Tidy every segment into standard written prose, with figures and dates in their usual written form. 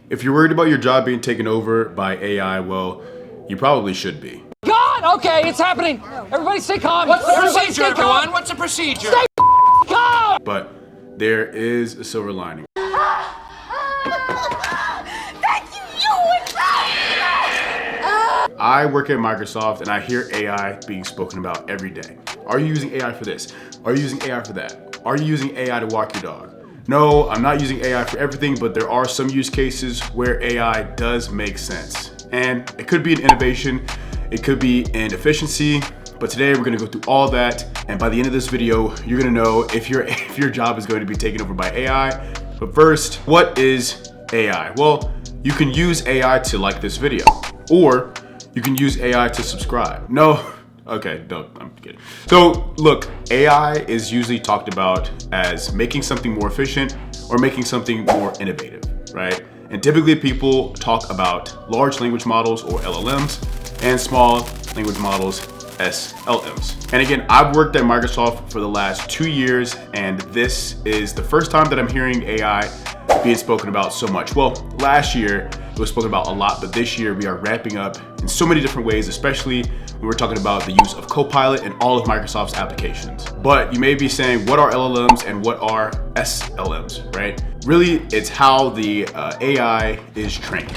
If you're worried about your job being taken over by AI, well, you probably should be. God, okay, it's happening. Everybody stay calm. What's the procedure, everyone? What's the procedure? Stay calm. But there is a silver lining. Thank you, you and I work at Microsoft and I hear AI being spoken about every day. Are you using AI for this? Are you using AI for that? Are you using AI to walk your dog? No, I'm not using AI for everything, but there are some use cases where AI does make sense. And it could be an innovation, it could be an efficiency, but today we're gonna go through all that. And by the end of this video, you're gonna know if your job is going to be taken over by AI. But first, what is AI? Well, you can use AI to like this video, or you can use AI to subscribe. No, okay, no, I'm kidding. So look, AI is usually talked about as making something more efficient or making something more innovative, right? And typically people talk about large language models or LLMs and small language models, SLMs. And again, I've worked at Microsoft for the last 2 years, and this is the first time that I'm hearing AI being spoken about so much. Well, last year it was spoken about a lot, but this year we are ramping up in so many different ways, especially when we're talking about the use of Copilot in all of Microsoft's applications. But you may be saying, what are LLMs and what are SLMs, right? Really, it's how the AI is trained.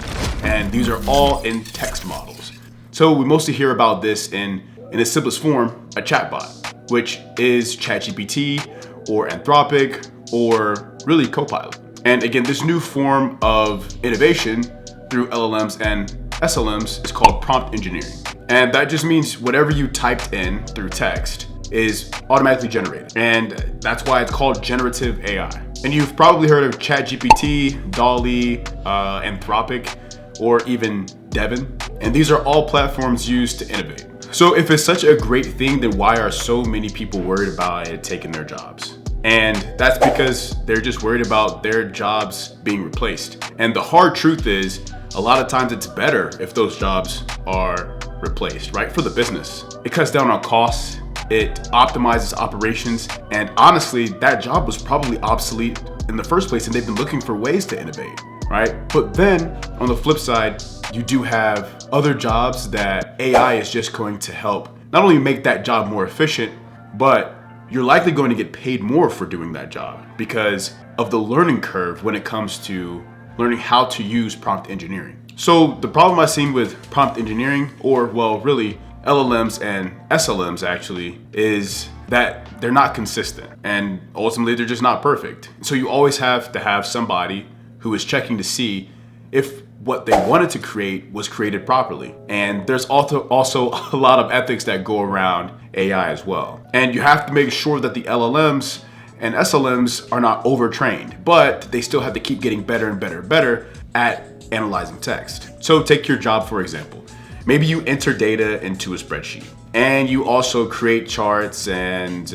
And these are all in text models. So we mostly hear about this in its simplest form, a chatbot, which is ChatGPT or Anthropic or really Copilot. And again, this new form of innovation through LLMs and SLMs is called prompt engineering. And that just means whatever you typed in through text is automatically generated. And that's why it's called generative AI. And you've probably heard of ChatGPT, DALL-E, Anthropic, or even Devin. And these are all platforms used to innovate. So if it's such a great thing, then why are so many people worried about it taking their jobs? And that's because they're just worried about their jobs being replaced. And the hard truth is, a lot of times it's better if those jobs are replaced, right? For the business. It cuts down on costs, it optimizes operations, and honestly, that job was probably obsolete in the first place, and they've been looking for ways to innovate, right? But then, on the flip side, you do have other jobs that AI is just going to help not only make that job more efficient, but you're likely going to get paid more for doing that job because of the learning curve when it comes to learning how to use prompt engineering. So the problem I've seen with prompt engineering, or well, really LLMs and SLMs actually, is that they're not consistent and ultimately they're just not perfect. So you always have to have somebody who is checking to see if what they wanted to create was created properly. And there's also a lot of ethics that go around AI as well. And you have to make sure that the LLMs and SLMs are not overtrained, but they still have to keep getting better and better and better at analyzing text. So take your job, for example. Maybe you enter data into a spreadsheet and you also create charts and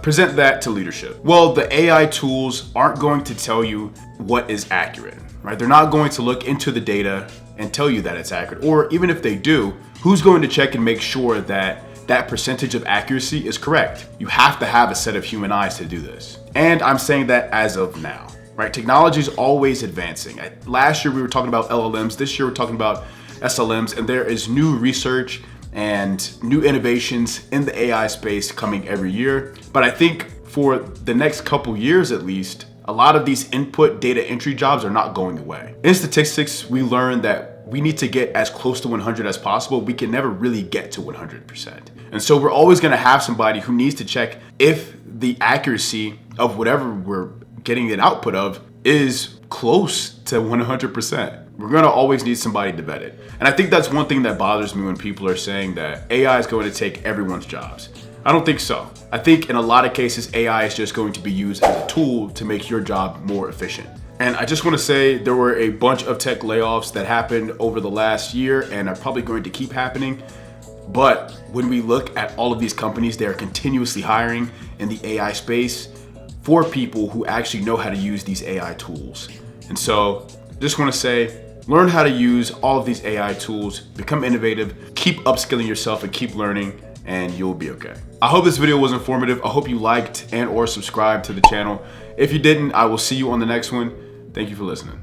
present that to leadership. Well, the AI tools aren't going to tell you what is accurate, right? They're not going to look into the data and tell you that it's accurate. Or even if they do, who's going to check and make sure that that percentage of accuracy is correct? You have to have a set of human eyes to do this. And I'm saying that as of now, right? Technology is always advancing. Last year we were talking about LLMs, this year we're talking about SLMs, and there is new research and new innovations in the AI space coming every year. But I think for the next couple years at least, a lot of these input data entry jobs are not going away. In statistics, we learned that we need to get as close to 100 as possible. We can never really get to 100%. And so we're always gonna have somebody who needs to check if the accuracy of whatever we're getting an output of is close to 100%. We're gonna always need somebody to vet it. And I think that's one thing that bothers me when people are saying that AI is going to take everyone's jobs. I don't think so. I think in a lot of cases, AI is just going to be used as a tool to make your job more efficient. And I just want to say there were a bunch of tech layoffs that happened over the last year and are probably going to keep happening. But when we look at all of these companies, they are continuously hiring in the AI space for people who actually know how to use these AI tools. And so just want to say, learn how to use all of these AI tools, become innovative, keep upskilling yourself and keep learning, and you'll be okay. I hope this video was informative. I hope you liked and or subscribed to the channel. If you didn't, I will see you on the next one. Thank you for listening.